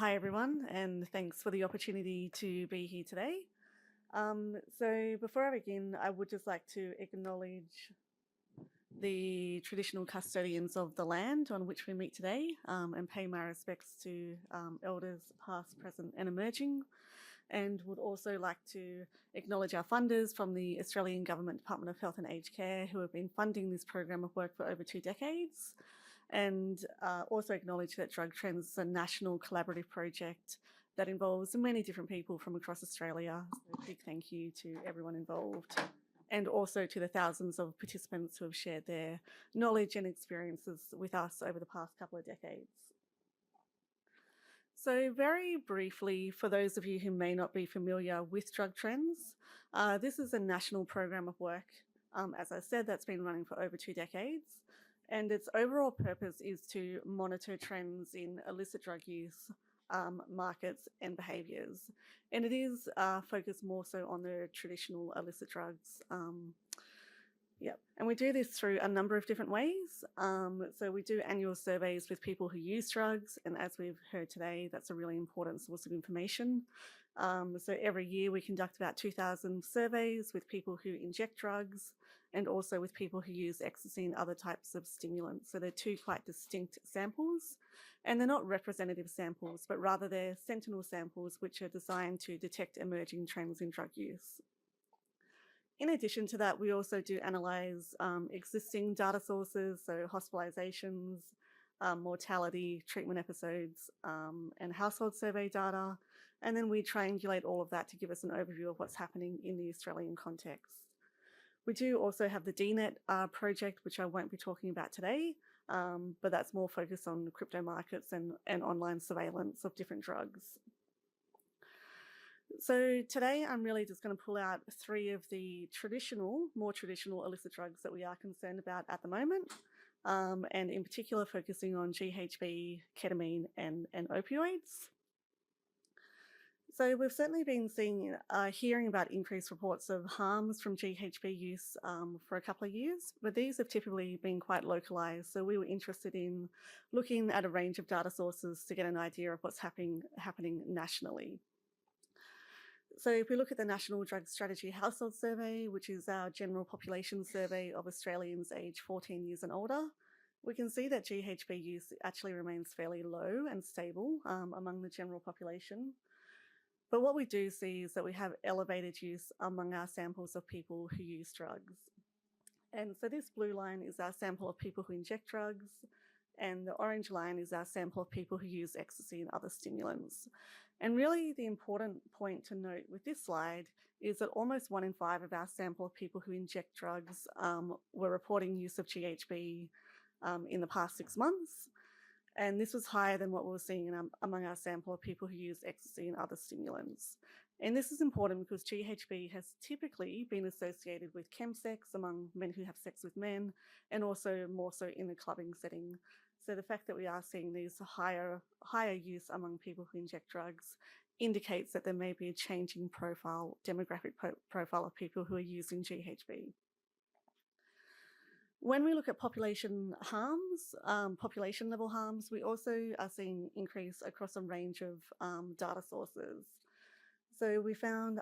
Hi, everyone, and thanks for the opportunity to be here today. So, before I begin, I would just like to acknowledge the traditional custodians of the land on which we meet today and pay my respects to elders past, present, and emerging. And would also like to acknowledge our funders from the Australian Government Department of Health and Aged Care who have been funding this program of work for over 2 decades. And also acknowledge that Drug Trends is a national collaborative project that involves many different people from across Australia. So a big thank you to everyone involved, and also to the thousands of participants who have shared their knowledge and experiences with us over the past couple of decades. So very briefly, for those of you who may not be familiar with Drug Trends, this is a national program of work, as I said, that's been running for over 2 decades. And its overall purpose is to monitor trends in illicit drug use, markets and behaviours. And it is focused more so on the traditional illicit drugs. Yep, and we do this through a number of different ways. So we do annual surveys with people who use drugs, and as we've heard today, that's a really important source of information. So every year we conduct about 2,000 surveys with people who inject drugs and also with people who use ecstasy and other types of stimulants. So they're two quite distinct samples, and they're not representative samples, but rather they're sentinel samples which are designed to detect emerging trends in drug use. In addition to that, we also do analyse existing data sources, so hospitalisations, mortality, treatment episodes, and household survey data. And then we triangulate all of that to give us an overview of what's happening in the Australian context. We do also have the DNet project, which I won't be talking about today, but that's more focused on crypto markets and online surveillance of different drugs. So today I'm really just going to pull out three of the more traditional illicit drugs that we are concerned about at the moment, and in particular focusing on GHB, ketamine, and opioids. So we've certainly been hearing about increased reports of harms from GHB use for a couple of years, but these have typically been quite localised. So we were interested in looking at a range of data sources to get an idea of what's happening nationally. So if we look at the National Drug Strategy Household Survey, which is our general population survey of Australians aged 14 years and older, we can see that GHB use actually remains fairly low and stable among the general population. But what we do see is that we have elevated use among our samples of people who use drugs. And so this blue line is our sample of people who inject drugs, and the orange line is our sample of people who use ecstasy and other stimulants. And really the important point to note with this slide is that almost 1 in 5 of our sample of people who inject drugs were reporting use of GHB in the past 6 months. And this was higher than what we were seeing among our sample of people who use ecstasy and other stimulants. And this is important because GHB has typically been associated with chemsex among men who have sex with men, and also more so in the clubbing setting. So the fact that we are seeing these higher use among people who inject drugs indicates that there may be a changing demographic profile of people who are using GHB. When we look at population harms, population level harms, we also are seeing increase across a range of data sources. So we found,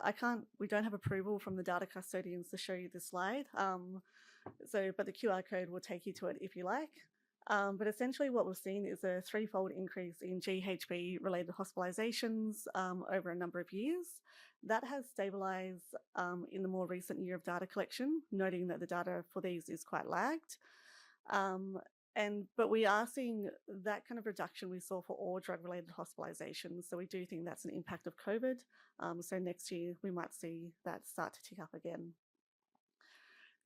we don't have approval from the data custodians to show you this slide, but the QR code will take you to it if you like. But essentially what we've seen is a 3-fold increase in GHB-related hospitalisations over a number of years. That has stabilised in the more recent year of data collection, noting that the data for these is quite lagged. But we are seeing that kind of reduction we saw for all drug-related hospitalisations. So we do think that's an impact of COVID. So next year we might see that start to tick up again.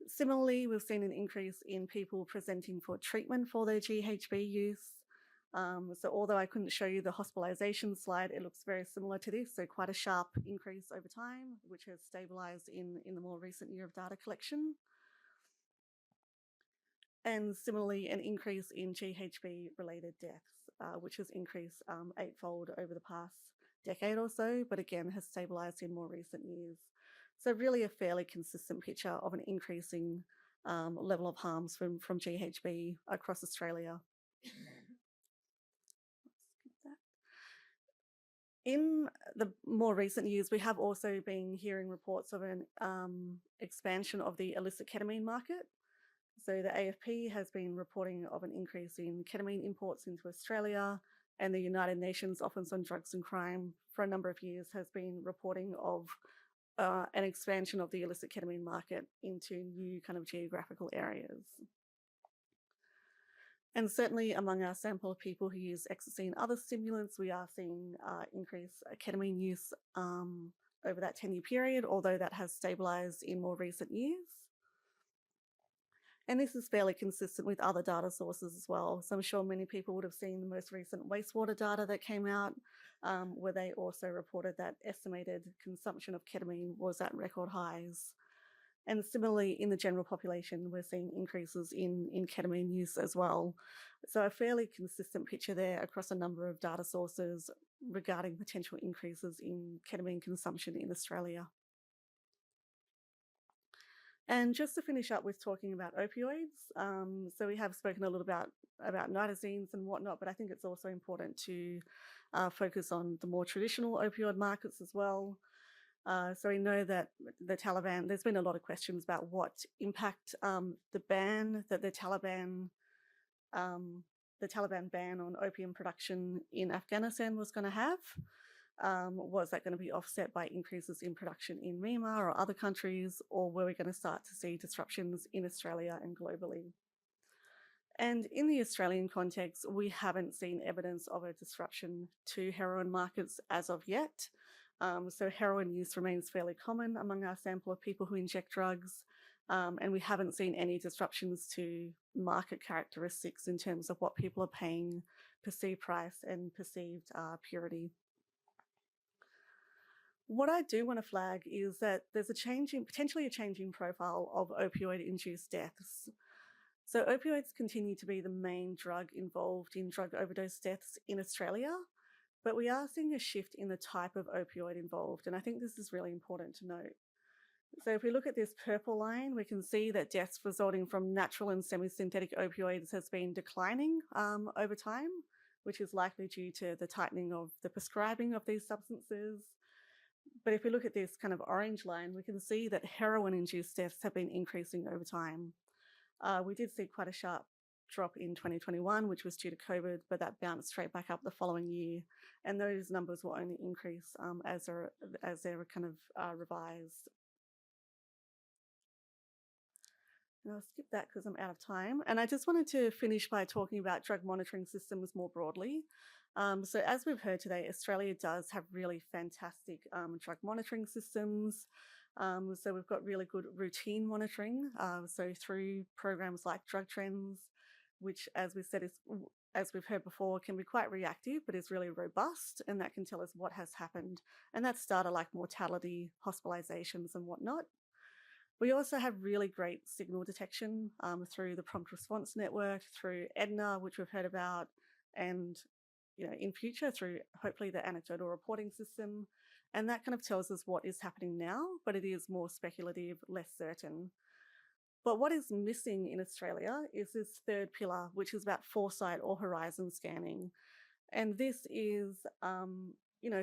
Similarly, we've seen an increase in people presenting for treatment for their GHB use. So although I couldn't show you the hospitalisation slide, it looks very similar to this. So quite a sharp increase over time, which has stabilised in the more recent year of data collection. And similarly, an increase in GHB-related deaths, which has increased 8-fold over the past decade or so, but again has stabilised in more recent years. So really a fairly consistent picture of an increasing level of harms from GHB across Australia. In the more recent years, we have also been hearing reports of an expansion of the illicit ketamine market. So the AFP has been reporting of an increase in ketamine imports into Australia, and the United Nations Office on Drugs and Crime for a number of years has been reporting of an expansion of the illicit ketamine market into new kind of geographical areas. And certainly among our sample of people who use ecstasy and other stimulants, we are seeing increased ketamine use over that 10-year period, although that has stabilized in more recent years. And this is fairly consistent with other data sources as well. So I'm sure many people would have seen the most recent wastewater data that came out, where they also reported that estimated consumption of ketamine was at record highs. And similarly, in the general population, we're seeing increases in ketamine use as well. So a fairly consistent picture there across a number of data sources regarding potential increases in ketamine consumption in Australia. And just to finish up with talking about opioids, so we have spoken a little about nitazines and whatnot, but I think it's also important to focus on the more traditional opioid markets as well. So we know that the Taliban, there's been a lot of questions about what impact the ban that the Taliban ban on opium production in Afghanistan was going to have. Was that going to be offset by increases in production in Myanmar or other countries, or were we going to start to see disruptions in Australia and globally? And in the Australian context, we haven't seen evidence of a disruption to heroin markets as of yet. So heroin use remains fairly common among our sample of people who inject drugs, and we haven't seen any disruptions to market characteristics in terms of what people are paying, perceived price, and perceived purity. What I do want to flag is that there's potentially a changing profile of opioid-induced deaths. So opioids continue to be the main drug involved in drug overdose deaths in Australia, but we are seeing a shift in the type of opioid involved, and I think this is really important to note. So if we look at this purple line, we can see that deaths resulting from natural and semi-synthetic opioids has been declining over time, which is likely due to the tightening of the prescribing of these substances. But if we look at this kind of orange line, we can see that heroin-induced deaths have been increasing over time. We did see quite a sharp drop in 2021, which was due to COVID, but that bounced straight back up the following year. And those numbers will only increase as they're kind of revised. And I'll skip that because I'm out of time. And I just wanted to finish by talking about drug monitoring systems more broadly. So as we've heard today, Australia does have really fantastic drug monitoring systems. So we've got really good routine monitoring. So through programs like Drug Trends, which, as we said, as we've heard before, can be quite reactive, but is really robust, and that can tell us what has happened. And that's data like mortality, hospitalizations, and whatnot. We also have really great signal detection through the Prompt Response Network, through EDNA, which we've heard about, and in future through hopefully the anecdotal reporting system. And that kind of tells us what is happening now, but it is more speculative, less certain. But what is missing in Australia is this third pillar, which is about foresight or horizon scanning. And this is,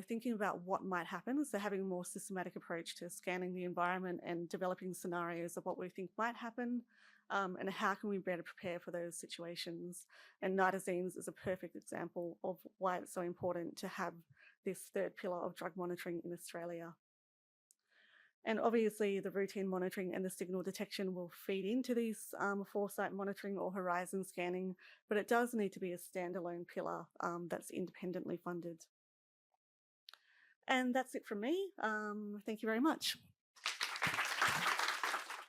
thinking about what might happen. So having a more systematic approach to scanning the environment and developing scenarios of what we think might happen, and how can we better prepare for those situations. And nitazines is a perfect example of why it's so important to have this third pillar of drug monitoring in Australia. And obviously the routine monitoring and the signal detection will feed into these foresight monitoring or horizon scanning, but it does need to be a standalone pillar that's independently funded. And that's it from me. Thank you very much.